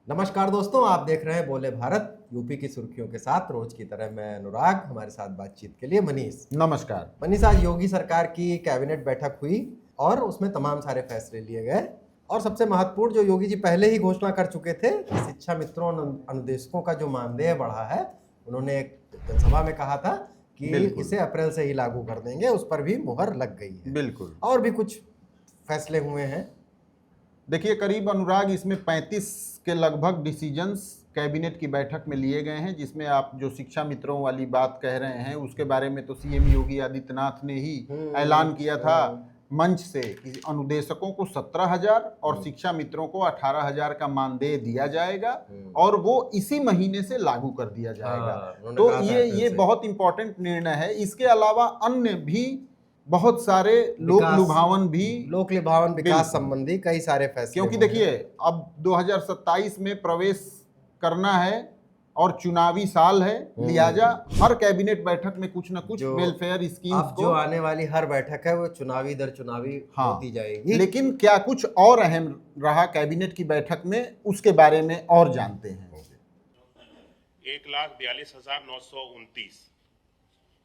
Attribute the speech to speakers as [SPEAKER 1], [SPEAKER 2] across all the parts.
[SPEAKER 1] नमस्कार दोस्तों, आप देख रहे हैं बोले भारत यूपी की सुर्खियों के साथ। रोज की तरह मैं अनुराग, हमारे साथ बातचीत के लिए मनीष।
[SPEAKER 2] नमस्कार।
[SPEAKER 1] मनीष, आज योगी सरकार की कैबिनेट बैठक हुई और उसमें तमाम सारे फैसले लिए गए। और सबसे महत्वपूर्ण, जो योगी जी पहले ही घोषणा कर चुके थे कि शिक्षा मित्रों और अनुदेशकों का जो मानदेय बढ़ा है, उन्होंने एक जनसभा में कहा था कि
[SPEAKER 2] बिल्कुल।
[SPEAKER 1] इसे अप्रैल से ही लागू कर देंगे। उस पर भी मुहर लग गई है।
[SPEAKER 2] बिल्कुल।
[SPEAKER 1] और भी कुछ फैसले हुए हैं।
[SPEAKER 2] देखिए, करीब अनुराग इसमें 35 के लगभग डिसीजंस कैबिनेट की बैठक में लिए गए हैं, जिसमें आप जो शिक्षा मित्रों वाली बात कह रहे हैं उसके बारे में तो सीएम योगी आदित्यनाथ ने ही ऐलान किया था मंच से कि अनुदेशकों को 17,000 और शिक्षा मित्रों को 18,000 का मानदेय दिया जाएगा और वो इसी महीने से लागू कर दिया जाएगा। तो ये बहुत इंपॉर्टेंट निर्णय है। इसके अलावा अन्य भी बहुत सारे लोक लुभावन विकास
[SPEAKER 1] संबंधी कई सारे फैसले,
[SPEAKER 2] क्योंकि देखिए अब 2027 में प्रवेश करना है और चुनावी साल है, लिहाजा हर कैबिनेट बैठक में कुछ न कुछ वेलफेयर स्कीम्स
[SPEAKER 1] जो आने वाली हर बैठक है वो चुनावी दर चुनावी होती जाएगी।
[SPEAKER 2] लेकिन क्या कुछ और अहम रहा कैबिनेट की बैठक में, उसके बारे में और जानते हैं।
[SPEAKER 3] 1,42,929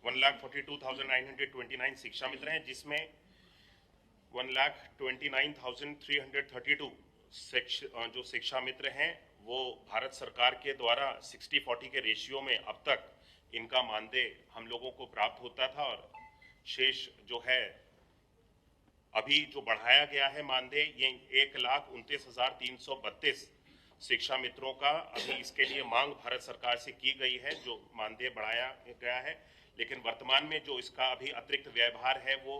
[SPEAKER 3] 1,42,929 शिक्षा मित्र हैं, जिसमें 1,29,332 जो शिक्षा मित्र हैं वो भारत सरकार के द्वारा 60-40 के रेशियो में अब तक इनका मानदेय हम लोगों को प्राप्त होता था। और शेष जो है अभी जो बढ़ाया गया है मानदेय, ये 1,29,332 शिक्षा मित्रों का अभी इसके लिए मांग भारत सरकार से की गई है, जो मानदेय बढ़ाया गया है। लेकिन वर्तमान में जो इसका अभी अतिरिक्त व्यवहार है वो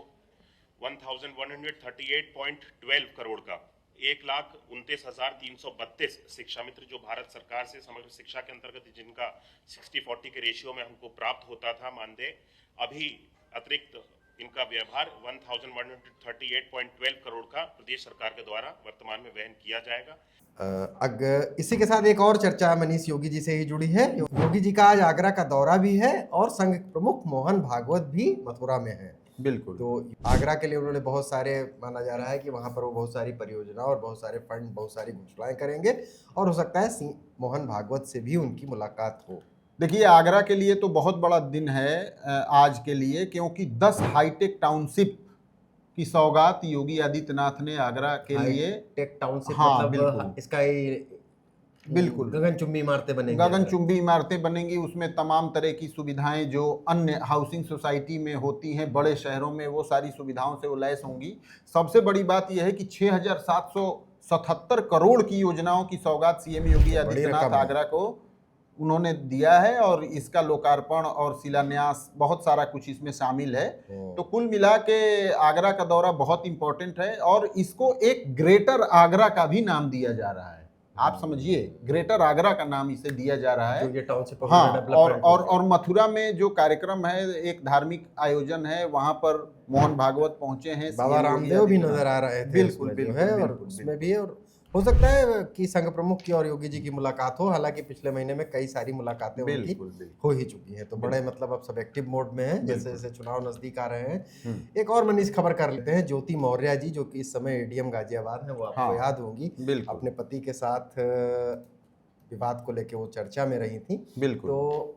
[SPEAKER 3] 1,138.12 करोड़ का 1,29,332 शिक्षा मित्र जो भारत सरकार से समग्र शिक्षा के अंतर्गत जिनका 60-40 के रेशियो में हमको प्राप्त होता था मानदेय, अभी अतिरिक्त इनका व्यवहार 1,138.12 करोड़ का प्रदेश सरकार के द्वारा वर्तमान में वहन किया जाएगा।
[SPEAKER 1] इसी के साथ एक और चर्चा मनीष योगी जी से ही जुड़ी है। योगी जी का आज आगरा का दौरा भी है और संघ प्रमुख मोहन भागवत भी मथुरा में है।
[SPEAKER 2] बिल्कुल।
[SPEAKER 1] तो आगरा के लिए उन्होंने बहुत सारे, माना जा रहा है कि वहां पर वो बहुत सारी परियोजना और बहुत सारे फंड, बहुत सारी घोषणाएं करेंगे और हो सकता है मोहन भागवत से भी उनकी मुलाकात हो।
[SPEAKER 2] देखिए, आगरा के लिए तो बहुत बड़ा दिन है आज के लिए, क्योंकि 10 हाईटेक टाउनशिप की सौगात योगी आदित्यनाथ ने आगरा के लिए।
[SPEAKER 1] टेक टाउनशिप
[SPEAKER 2] मतलब
[SPEAKER 1] इसका
[SPEAKER 2] बिल्कुल
[SPEAKER 1] गगनचुंबी इमारतें बनेंगी।
[SPEAKER 2] गगनचुंबी इमारतें बनेंगी, उसमें तमाम तरह की सुविधाएं जो अन्य हाउसिंग सोसाइटी में होती हैं बड़े शहरों में, वो सारी सुविधाओं से वो लैस होंगी। सबसे बड़ी बात यह है कि 6,777 करोड़ की योजनाओं की सौगात सीएम योगी आदित्यनाथ आगरा को उन्होंने दिया है और इसका लोकार्पण और शिलान्यास बहुत सारा कुछ इसमें शामिल है। तो कुल मिला के आगरा का दौरा बहुत इंपॉर्टेंट है और इसको एक ग्रेटर आगरा का भी नाम दिया जा रहा है। आप समझिए, ग्रेटर आगरा का नाम इसे दिया जा रहा है।
[SPEAKER 1] ये टाउनशिप
[SPEAKER 2] और मथुरा में जो कार्यक्रम है, एक धार्मिक आयोजन है, वहां पर मोहन भागवत पहुंचे हैं,
[SPEAKER 1] बाबा रामदेव भी नजर आ रहे थे।
[SPEAKER 2] बिल्कुल
[SPEAKER 1] बिल्कुल, और उसमें भी, और हो सकता है कि संघ प्रमुख की और योगी जी की मुलाकात हो। हालांकि पिछले महीने में कई सारी मुलाकातें उनकी हो ही चुकी हैं, तो बड़े मतलब अब सब एक्टिव मोड में हैं, जैसे जैसे चुनाव नजदीक आ रहे हैं। एक और मनीष खबर कर लेते हैं। ज्योति मौर्य जी, जो कि इस समय एडीएम गाजियाबाद हैं, वो आपको याद होंगी, अपने पति के साथ विवाद को लेकर वो चर्चा में रही थी। तो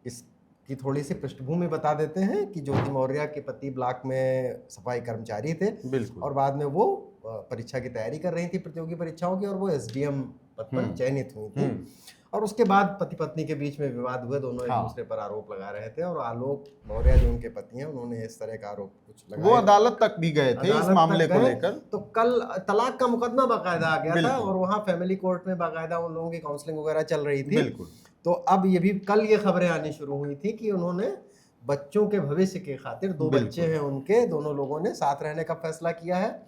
[SPEAKER 1] इसकी थोड़ी सी पृष्ठभूमि बता देते हैं कि ज्योति मौर्य के पति ब्लॉक में सफाई कर्मचारी थे और बाद में वो परीक्षा की तैयारी कर रही थी, प्रतियोगी परीक्षाओं की, और वो एसडीएम पद पर चयनित हुई थी। और उसके बाद पति पत्नी के बीच में विवाद हुए, दोनों एक दूसरे पर आरोप लगा रहे थे और आलोक मौर्य जो उनके पति हैं, उन्होंने इस तरह का आरोप कुछ लगाया।
[SPEAKER 2] वो अदालत तक भी गए थे इस मामले को लेकर।
[SPEAKER 1] तो कल तलाक का मुकदमा बाकायदा आ गया था और वहाँ फैमिली कोर्ट में बाकायदा उन लोगों की काउंसलिंग वगैरह चल रही थी। तो अब ये भी कल ये खबरें आनी शुरू हुई थी कि उन्होंने बच्चों के भविष्य के खातिर, 2 बच्चे हैं उनके, दोनों लोगों ने साथ रहने का फैसला किया है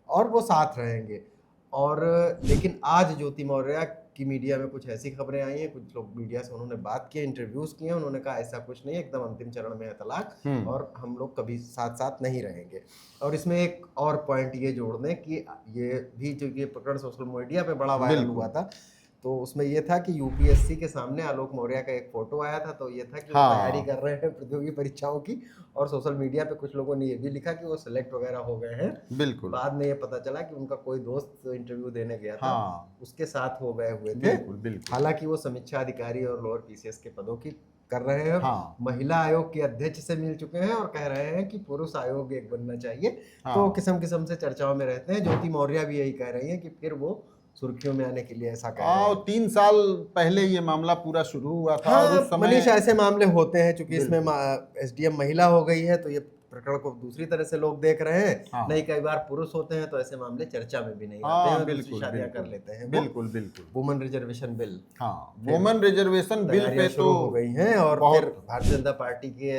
[SPEAKER 1] और वो साथ रहेंगे। और लेकिन आज ज्योति मौर्य की मीडिया में कुछ ऐसी खबरें आई हैं, कुछ लोग मीडिया से उन्होंने बात की, इंटरव्यूज किए, उन्होंने कहा ऐसा कुछ नहीं, एकदम अंतिम चरण में है तलाक और हम लोग कभी साथ साथ नहीं रहेंगे। और इसमें एक और पॉइंट ये जोड़ दें कि ये भी जो ये प्रकरण सोशल मीडिया पे बड़ा वायरल हुआ था, तो उसमें ये था कि यूपीएससी के सामने आलोक मौर्य का एक फोटो आया था, तो ये था कि वो
[SPEAKER 2] हाँ।
[SPEAKER 1] तैयारी कर रहे हैं प्रतियोगी परीक्षाओं की, और सोशल मीडिया पे कुछ लोगों ने ये भी लिखा कि वो सिलेक्ट वगैरह हो गए हैं।
[SPEAKER 2] बिल्कुल।
[SPEAKER 1] बाद में ये पता चला कि उनका कोई दोस्त इंटरव्यू देने गया था,
[SPEAKER 2] हाँ।
[SPEAKER 1] उसके साथ हो गए हुए थे।
[SPEAKER 2] बिल्कुल बिल्कुल।
[SPEAKER 1] हालांकि वो समीक्षा अधिकारी और लोअर पीसीएस के पदों की कर रहे हैं।
[SPEAKER 2] हाँ।
[SPEAKER 1] महिला आयोग के अध्यक्ष से मिल चुके हैं और कह रहे हैं कि पुरुष आयोग एक बनना चाहिए।
[SPEAKER 2] हाँ।
[SPEAKER 1] तो किस्म किस्म से चर्चाओं में रहते हैं। ज्योति मौर्य भी यही कह रही हैं कि फिर वो सुर्खियों में आने के लिए ऐसा कह रहे हैं।
[SPEAKER 2] 3 साल पहले ये मामला पूरा शुरू हुआ था। और
[SPEAKER 1] हाँ,
[SPEAKER 2] उस समय
[SPEAKER 1] मनीष, ऐसे मामले होते हैं चूंकि इसमें एसडीएम महिला हो गई है, तो ये प्रकरण को दूसरी तरह से लोग देख रहे हैं।
[SPEAKER 2] हाँ।
[SPEAKER 1] नहीं, कई बार पुरुष होते हैं तो ऐसे मामले चर्चा में भी नहीं
[SPEAKER 2] हाँ,
[SPEAKER 1] आते हैं,
[SPEAKER 2] बिल्कुल,
[SPEAKER 1] शादियां
[SPEAKER 2] बिल्कुल,
[SPEAKER 1] कर लेते हैं।
[SPEAKER 2] बिल्कुल बिल्कुल।
[SPEAKER 1] वुमेन रिजर्वेशन बिल,
[SPEAKER 2] हाँ, वुमेन रिजर्वेशन बिल पे
[SPEAKER 1] तैयारियां शुरू
[SPEAKER 2] तो
[SPEAKER 1] हो गई हैं। और
[SPEAKER 2] बहुत-
[SPEAKER 1] फिर भारतीय जनता पार्टी के,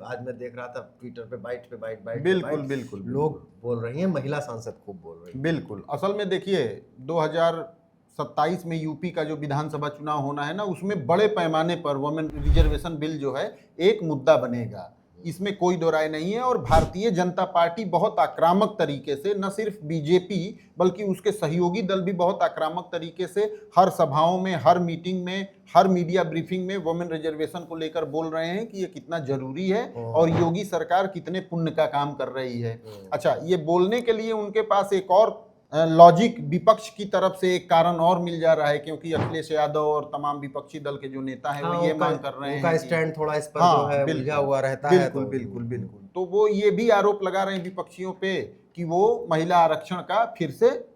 [SPEAKER 1] आज मैं देख रहा था ट्विटर पे बाइट
[SPEAKER 2] बिल्कुल बिल्कुल
[SPEAKER 1] लोग बोल रही हैं, महिला सांसद खूब बोल रही हैं।
[SPEAKER 2] बिल्कुल। असल में देखिए 2027 में यूपी का जो विधानसभा चुनाव होना है ना, उसमें बड़े पैमाने पर वुमेन रिजर्वेशन बिल जो है एक मुद्दा बनेगा, इसमें कोई दो राय नहीं है। और भारतीय जनता पार्टी बहुत आक्रामक तरीके से, न सिर्फ बीजेपी बल्कि उसके सहयोगी दल भी बहुत आक्रामक तरीके से हर सभाओं में, हर मीटिंग में, हर मीडिया ब्रीफिंग में वुमेन रिजर्वेशन को लेकर बोल रहे हैं कि ये कितना जरूरी है और योगी सरकार कितने पुण्य का काम कर रही है। अच्छा, ये बोलने के लिए उनके पास एक और लॉजिक विपक्ष की तरफ से एक कारण और मिल जा रहा है, क्योंकि अखिलेश यादव और तमाम विपक्षी दल के जो नेता हैं वो ये मांग कर रहे हैं
[SPEAKER 1] उनका
[SPEAKER 2] कि
[SPEAKER 1] स्टैंड थोड़ा इस पर
[SPEAKER 2] हाँ,
[SPEAKER 1] जो है
[SPEAKER 2] बिल्कुल,
[SPEAKER 1] उलझा हुआ रहता है।
[SPEAKER 2] बिल्कुल बिल्कुल बिल्कुल। तो वो ये भी आरोप लगा रहे हैं विपक्षियों पे कि वो महिला आरक्षण का फिर से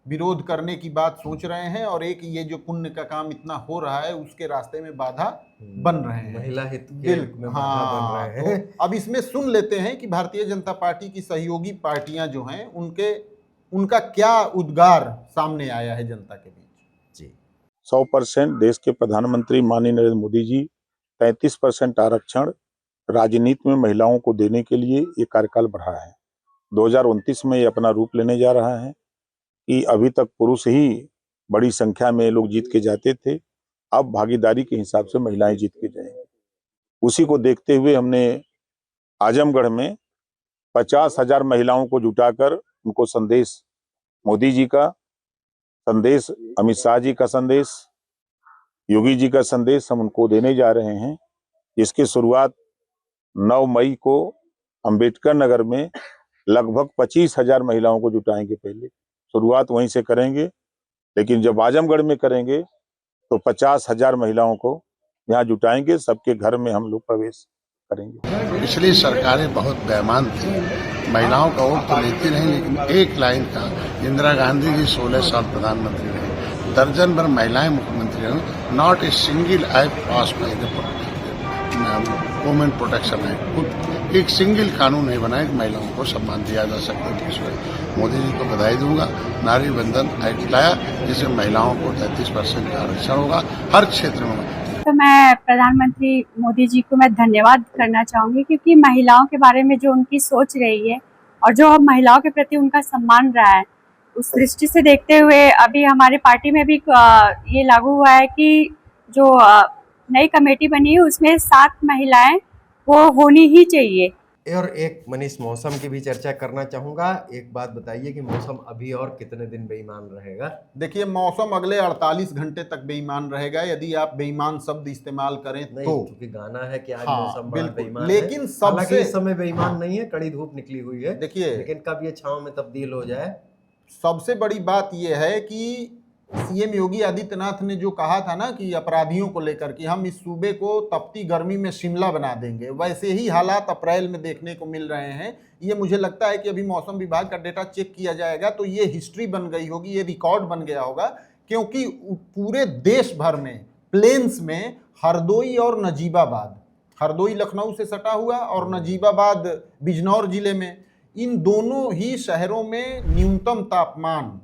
[SPEAKER 2] विरोध करने की बात सोच रहे हैं, और एक ये जो पुण्य का काम इतना हो रहा है उसके रास्ते में बाधा बन रहे हैं,
[SPEAKER 1] महिला हित के
[SPEAKER 2] बिल्कुल।
[SPEAKER 1] में बाधा बन
[SPEAKER 2] हाँ,
[SPEAKER 1] रहे हैं।
[SPEAKER 2] तो अब इसमें सुन लेते हैं कि भारतीय जनता पार्टी की सहयोगी पार्टियां जो हैं उनका क्या उद्गार सामने आया है जनता के बीच।
[SPEAKER 1] जी,
[SPEAKER 4] 100% देश के प्रधानमंत्री माननीय नरेंद्र मोदी जी 33% आरक्षण राजनीति में महिलाओं को देने के लिए ये कार्यकाल बढ़ा है। 2029 में ये अपना रूप लेने जा रहा है कि अभी तक पुरुष ही बड़ी संख्या में लोग जीत के जाते थे, अब भागीदारी के हिसाब से महिलाएं जीत के जाएंगी। उसी को देखते हुए हमने आजमगढ़ में 50,000 महिलाओं को जुटाकर उनको संदेश, मोदी जी का संदेश, अमित शाह जी का संदेश, योगी जी का संदेश हम उनको देने जा रहे हैं। इसकी शुरुआत 9 मई को अंबेडकर नगर में लगभग 25,000 महिलाओं को जुटाएंगे। पहले शुरुआत वहीं से करेंगे, लेकिन जब आजमगढ़ में करेंगे तो 50,000 महिलाओं को यहाँ जुटाएंगे, सबके घर में हम लोग प्रवेश करेंगे।
[SPEAKER 5] पिछली सरकारें बहुत बेईमान थी, महिलाओं का वोट तो लेती नहीं, लेकिन एक लाइन का इंदिरा गांधी जी 16 साल प्रधानमंत्री रहे, दर्जन भर महिलाएं मुख्यमंत्री रही, not a single act pass by the women protection act, एक सिंगल कानून नहीं बनाया कि महिलाओं को सम्मान दिया जा सके। मोदी जी को बधाई दूंगा, नारी बंधन एक्ट लाया जिससे महिलाओं को 33% का आरक्षण होगा हर क्षेत्र में।
[SPEAKER 6] तो मैं प्रधानमंत्री मोदी जी को मैं धन्यवाद करना चाहूँगी, क्योंकि महिलाओं के बारे में जो उनकी सोच रही है और जो महिलाओं के प्रति उनका सम्मान रहा है, उस दृष्टि से देखते हुए अभी हमारे पार्टी में भी ये लागू हुआ है कि जो नई कमेटी बनी है उसमें 7 महिलाएं वो होनी ही चाहिए।
[SPEAKER 1] और एक मनीष, मौसम की भी चर्चा करना चाहूंगा। एक बात बताइए कि मौसम अभी और कितने दिन बेईमान रहेगा?
[SPEAKER 2] देखिए, मौसम अगले 48 घंटे तक बेईमान रहेगा, यदि आप बेईमान शब्द इस्तेमाल करें
[SPEAKER 1] नहीं,
[SPEAKER 2] तो।
[SPEAKER 1] क्योंकि गाना है कि आज
[SPEAKER 2] हाँ,
[SPEAKER 1] मौसम बड़ा
[SPEAKER 2] बिल्कुल।
[SPEAKER 1] बेईमान
[SPEAKER 2] लेकिन
[SPEAKER 1] है।
[SPEAKER 2] सबसे-
[SPEAKER 1] हालांकि इस समय बेईमान नहीं है, कड़ी धूप निकली हुई है।
[SPEAKER 2] देखिए,
[SPEAKER 1] लेकिन कब ये छांव में तब्दील हो जाए।
[SPEAKER 2] सबसे बड़ी बात यह है कि सीएम योगी आदित्यनाथ ने जो कहा था ना कि अपराधियों को लेकर कि हम इस सूबे को तपती गर्मी में शिमला बना देंगे, वैसे ही हालात अप्रैल में देखने को मिल रहे हैं। ये मुझे लगता है कि अभी मौसम विभाग का डेटा चेक किया जाएगा तो ये हिस्ट्री बन गई होगी, ये रिकॉर्ड बन गया होगा, क्योंकि पूरे देश भर में प्लेन्स में हरदोई और नजीबाबाद, हरदोई लखनऊ से सटा हुआ और नजीबाबाद बिजनौर जिले में, इन दोनों ही शहरों में न्यूनतम तापमान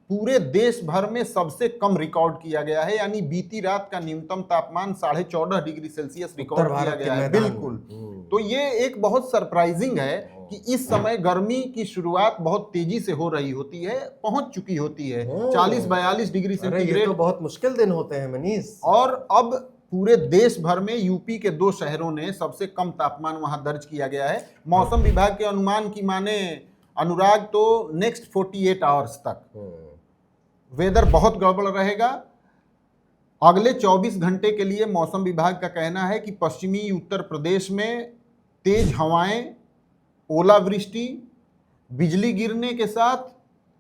[SPEAKER 2] पूरे देश भर में सबसे कम रिकॉर्ड किया गया है। यानी बीती रात का न्यूनतम तापमान 14.5 डिग्री सेल्सियस रिकॉर्ड किया गया है। बिल्कुल। तो ये एक बहुत सरप्राइजिंग है कि इस समय गर्मी की शुरुआत बहुत तेजी से हो रही होती है, पहुंच चुकी होती है 40-42 डिग्री सेंटीग्रेड।
[SPEAKER 1] ये तो बहुत मुश्किल दिन होते हैं मनीष।
[SPEAKER 2] और अब पूरे देश भर में यूपी के 2 शहरों ने सबसे कम तापमान वहां दर्ज किया गया है। मौसम विभाग के अनुमान की माने अनुराग, तो नेक्स्ट 48 आवर्स तक वेदर बहुत गड़बड़ रहेगा। अगले 24 घंटे के लिए मौसम विभाग का कहना है कि पश्चिमी उत्तर प्रदेश में तेज हवाएं, ओलावृष्टि, बिजली गिरने के साथ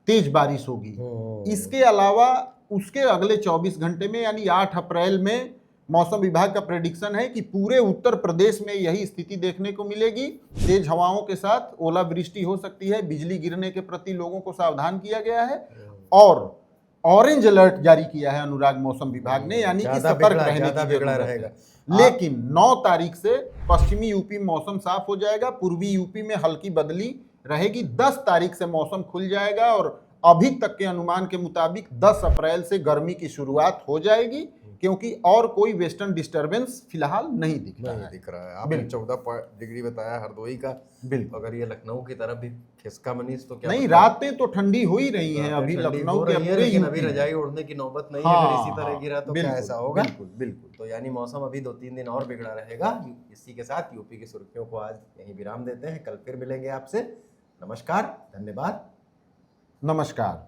[SPEAKER 2] तेज बारिश होगी। इसके अलावा उसके अगले 24 घंटे में यानी 8 अप्रैल में मौसम विभाग का प्रेडिक्शन है कि पूरे उत्तर प्रदेश में यही स्थिति देखने को मिलेगी। तेज हवाओं के साथ ओलावृष्टि हो सकती है, बिजली गिरने के प्रति लोगों को सावधान किया गया है और ऑरेंज अलर्ट जारी किया है अनुराग मौसम विभाग ने, यानी कि सतर्क रहने की जरूरत रहेगा। लेकिन 9 तारीख से पश्चिमी यूपी में मौसम साफ हो जाएगा, पूर्वी यूपी में हल्की बदली रहेगी। 10 तारीख से मौसम खुल जाएगा और अभी तक के अनुमान के मुताबिक 10 अप्रैल से गर्मी की शुरुआत हो जाएगी, क्योंकि और कोई वेस्टर्न डिस्टर्बेंस फिलहाल नहीं दिख रहा है।
[SPEAKER 1] आपने 14 डिग्री बताया हरदोई का, बिल्कुल। अगर ये लखनऊ की तरफ भी खिसका मनीष तो क्या
[SPEAKER 2] नहीं, रातें तो ठंडी हो ही रही हैं अभी लखनऊ के,
[SPEAKER 1] लेकिन अभी रजाई ओढ़ने की नौबत नहीं है। अगर इसी तरह गिरा तो क्या ऐसा होगा?
[SPEAKER 2] बिल्कुल बिल्कुल।
[SPEAKER 1] तो यानी मौसम अभी 2-3 दिन और बिगड़ा रहेगा। इसी के साथ यूपी की सुर्खियों को आज यहीं विराम देते हैं। कल फिर मिलेंगे आपसे। नमस्कार, धन्यवाद,
[SPEAKER 2] नमस्कार।